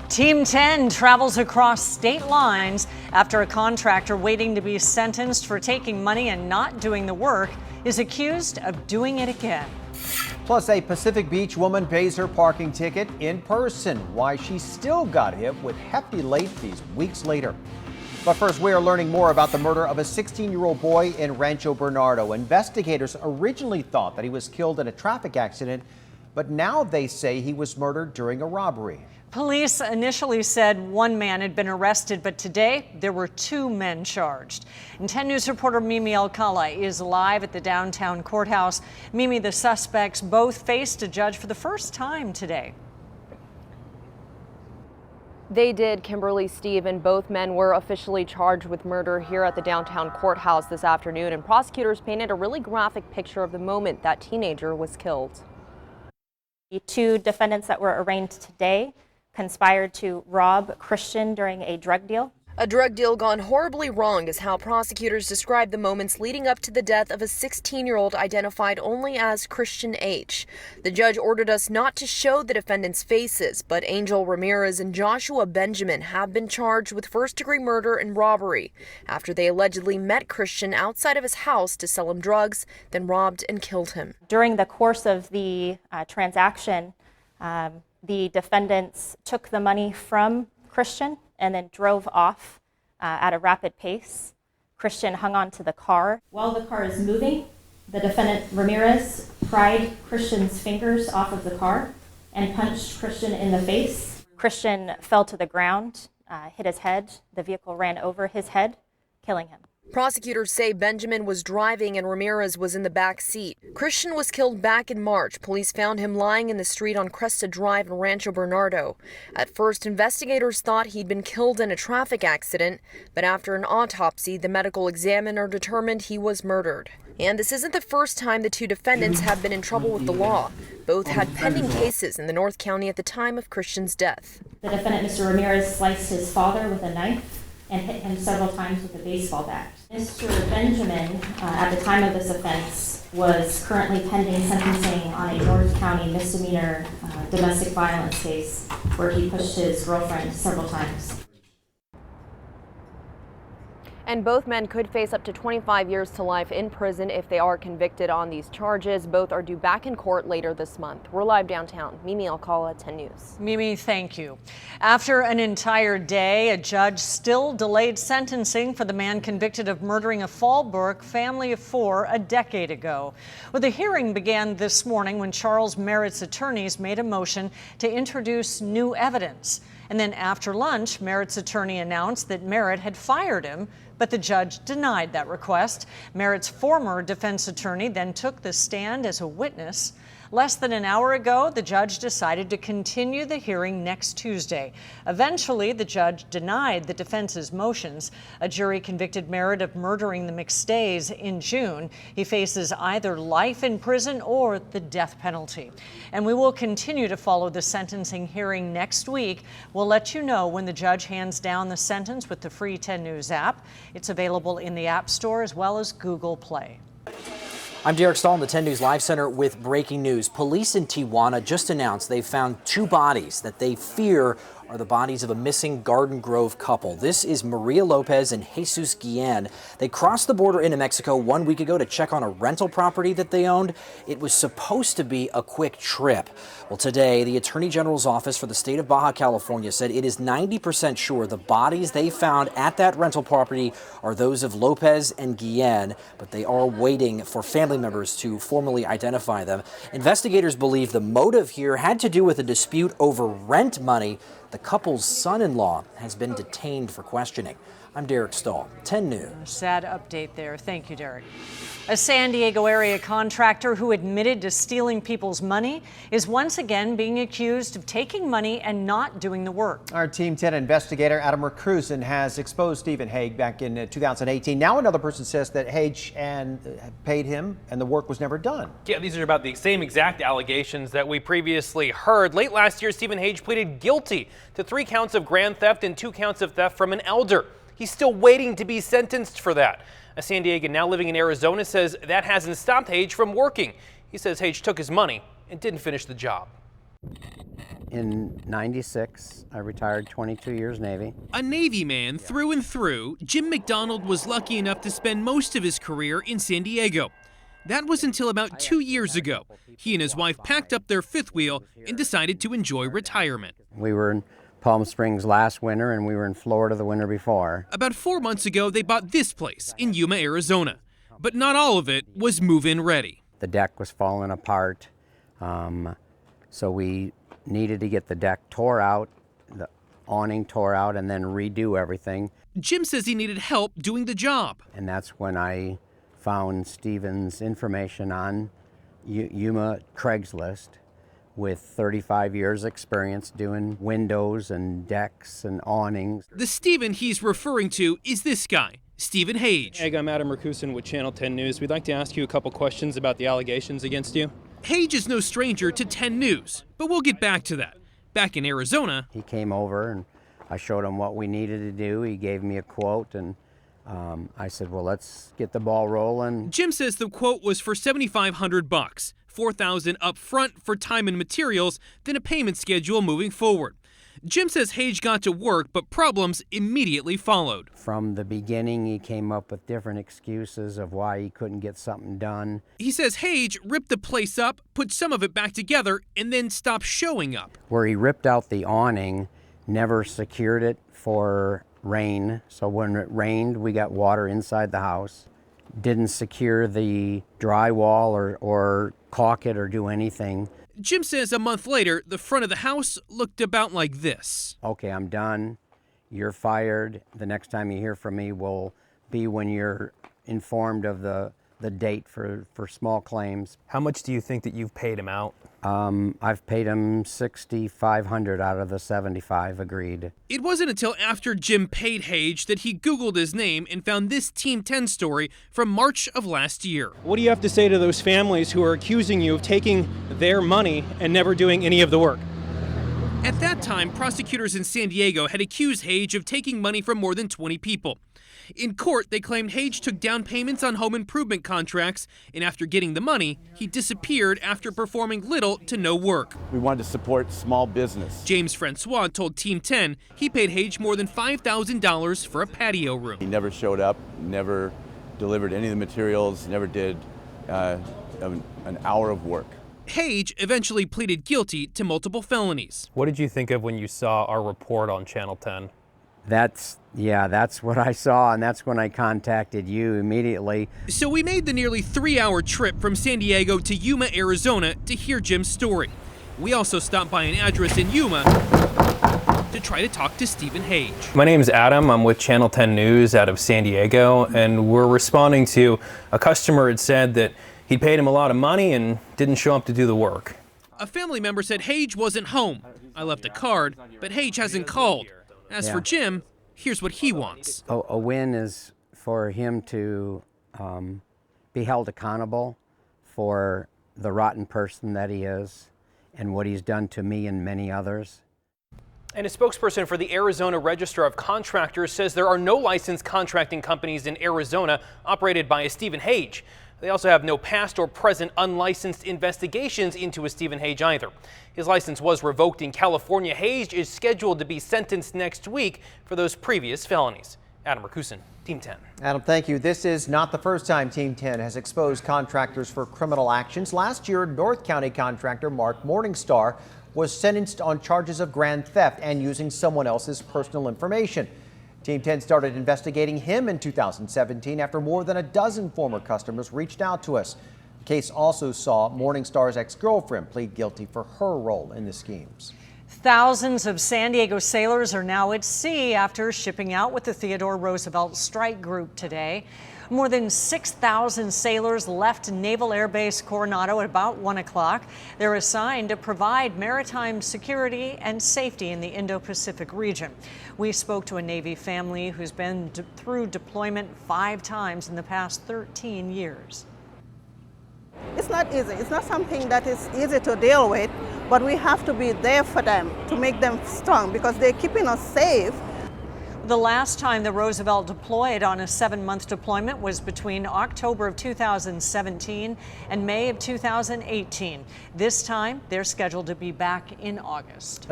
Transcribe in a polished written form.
Team 10 travels across state lines after a contractor waiting to be sentenced for taking money and not doing the work is accused of doing it again. Plus, a Pacific Beach woman pays her parking ticket in person. Why she still got hit with hefty late fees weeks later. But first, we are learning more about the murder of a 16-year-old boy in Rancho, Bernardo. Investigators originally thought that he was killed in a traffic accident, but now they say he was murdered during a robbery. Police initially said one man had been arrested, but today there were two men charged. And 10 News reporter Mimi Alcala is live at the downtown courthouse. Mimi, the suspects both faced a judge for the first time today. They did, Kimberly, Steve, and both men were officially charged with murder here at the downtown courthouse this afternoon, and prosecutors painted a really graphic picture of the moment that teenager was killed. The two defendants that were arraigned today conspired to rob Christian during a drug deal. A drug deal gone horribly wrong is how prosecutors describe the moments leading up to the death of a 16-year-old identified only as Christian H. The judge ordered us not to show the defendants' faces, but Angel Ramirez and Joshua Benjamin have been charged with first-degree murder and robbery after they allegedly met Christian outside of his house to sell him drugs, then robbed and killed him. During the course of the transaction, the defendants took the money from Christian and then drove off at a rapid pace. Christian hung on to the car. While the car is moving, the defendant Ramirez pried Christian's fingers off of the car and punched Christian in the face. Christian fell to the ground, hit his head. The vehicle ran over his head, killing him. Prosecutors say Benjamin was driving and Ramirez was in the back seat. Christian was killed back in March. Police found him lying in the street on Cresta Drive in Rancho Bernardo. At first, investigators thought he'd been killed in a traffic accident, but after an autopsy, the medical examiner determined he was murdered. And this isn't the first time the two defendants have been in trouble with the law. Both had pending cases in the North County at the time of Christian's death. The defendant, Mr. Ramirez, sliced his father with a knife and hit him several times with a baseball bat. Mr. Benjamin, at the time of this offense, was currently pending sentencing on a North County misdemeanor domestic violence case where he pushed his girlfriend several times. And both men could face up to 25 years to life in prison if they are convicted on these charges. Both are due back in court later this month. We're live downtown. Mimi Alcala, 10 News. Mimi, thank you. After an entire day, a judge still delayed sentencing for the man convicted of murdering a Fallbrook family of four a decade ago. Well, the hearing began this morning when Charles Merritt's attorneys made a motion to introduce new evidence. And then after lunch, Merritt's attorney announced that Merritt had fired him, but the judge denied that request. Merritt's former defense attorney then took the stand as a witness. Less than an hour ago, the judge decided to continue the hearing next Tuesday. Eventually, the judge denied the defense's motions. A jury convicted Merritt of murdering the McStays in June. He faces either life in prison or the death penalty. And we will continue to follow the sentencing hearing next week. We'll let you know when the judge hands down the sentence with the free 10 News app. It's available in the App Store as well as Google Play. I'm Derek Stahl in the 10 News Live Center with breaking news. Police in Tijuana just announced they've found two bodies that they fear are the bodies of a missing Garden Grove couple. This is Maria Lopez and Jesus Guillen. They crossed the border into Mexico 1 week ago to check on a rental property that they owned. It was supposed to be a quick trip. Well, today, the Attorney General's office for the state of Baja California said it is 90% sure the bodies they found at that rental property are those of Lopez and Guillen, but they are waiting for family members to formally identify them. Investigators believe the motive here had to do with a dispute over rent money. The couple's son-in-law has been detained for questioning. I'm Derek Stahl, 10 News. Sad update there. Thank you, Derek. A San Diego area contractor who admitted to stealing people's money is once again being accused of taking money and not doing the work. Our Team 10 investigator Adam Recruzen has exposed Stephen Hague back in 2018. Now another person says that Hague paid him and the work was never done. Yeah, these are about the same exact allegations that we previously heard. Late last year, Stephen Hague pleaded guilty to 3 counts of grand theft and 2 counts of theft from an elder. He's still waiting to be sentenced for that. A San Diegan now living in Arizona says that hasn't stopped Hague from working. He says Hague took his money and didn't finish the job. in '96. I retired 22 years Navy. A Navy man through and through, Jim McDonald was lucky enough to spend most of his career in San Diego. That was until about 2 years ago. He and his wife packed up their fifth wheel and decided to enjoy retirement. We were in Palm Springs last winter, and we were in Florida the winter before. About 4 months ago, they bought this place in Yuma, Arizona. But not all of it was move-in ready. The deck was falling apart, so we needed to get the deck tore out, the awning tore out, and then redo everything. Jim says he needed help doing the job. And that's when I found Stephen's information on Yuma Craigslist, with 35 years experience doing windows and decks and awnings. The Stephen he's referring to is this guy, Stephen Hage. Hey, I'm Adam Rakusin with Channel 10 News. We'd like to ask you a couple questions about the allegations against you. Hage is no stranger to 10 News, but we'll get back to that. Back in Arizona, He came over and I showed him what we needed to do. He gave me a quote, and I said, well, let's get the ball rolling. Jim says the quote was for $7,500, $4,000 up front for time and materials, then a payment schedule moving forward. Jim says Hage got to work, but problems immediately followed. From the beginning, he came up with different excuses of why he couldn't get something done. He says Hage ripped the place up, put some of it back together, and then stopped showing up. Where he ripped out the awning, never secured it for rain. So when it rained, we got water inside the house. Didn't secure the drywall or caulk it or do anything. Jim says a month later, the front of the house looked about like this. Okay, I'm done. You're fired. The next time you hear from me will be when you're informed of the date for small claims. How much do you think that you've paid him out? I've paid him $6,500 out of the $75 agreed. It wasn't until after Jim paid Hage that he Googled his name and found this Team 10 story from March of last year. What do you have to say to those families who are accusing you of taking their money and never doing any of the work? At that time, prosecutors in San Diego had accused Hage of taking money from more than 20 people. In court, they claimed Hage took down payments on home improvement contracts, and after getting the money, he disappeared after performing little to no work. We wanted to support small business. James Francois told Team 10 he paid Hage more than $5,000 for a patio room. He never showed up, never delivered any of the materials, never did an hour of work. Hage eventually pleaded guilty to multiple felonies. What did you think of when you saw our report on Channel 10? That's what I saw, and that's when I contacted you immediately. So we made the nearly 3-hour trip from San Diego to Yuma, Arizona to hear Jim's story. We also stopped by an address in Yuma to try to talk to Stephen Hage. My name's Adam. I'm with Channel 10 News out of San Diego, and we're responding to a customer had said that he paid him a lot of money and didn't show up to do the work. A family member said Hage wasn't home. I left a card, but Hage hasn't called. As for Jim, here's what he wants. A win is for him to be held accountable for the rotten person that he is and what he's done to me and many others. And a spokesperson for the Arizona Register of Contractors says there are no licensed contracting companies in Arizona operated by a Stephen Hage. They also have no past or present unlicensed investigations into a Stephen Hage either. His license was revoked in California. Hage is scheduled to be sentenced next week for those previous felonies. Adam Rakusin, Team 10. Adam, thank you. This is not the first time Team 10 has exposed contractors for criminal actions. Last year, North County contractor Mark Morningstar was sentenced on charges of grand theft and using someone else's personal information. Team 10 started investigating him in 2017 after more than a dozen former customers reached out to us. The case also saw Morningstar's ex-girlfriend plead guilty for her role in the schemes. Thousands of San Diego sailors are now at sea after shipping out with the Theodore Roosevelt strike group today. More than 6,000 sailors left Naval Air Base Coronado at about 1 o'clock. They're assigned to provide maritime security and safety in the Indo-Pacific region. We spoke to a Navy family who's been through deployment 5 times in the past 13 years. It's not easy. It's not something that is easy to deal with, but we have to be there for them to make them strong because they're keeping us safe. The last time the Roosevelt deployed on a 7-month deployment was between October of 2017 and May of 2018. This time, they're scheduled to be back in August.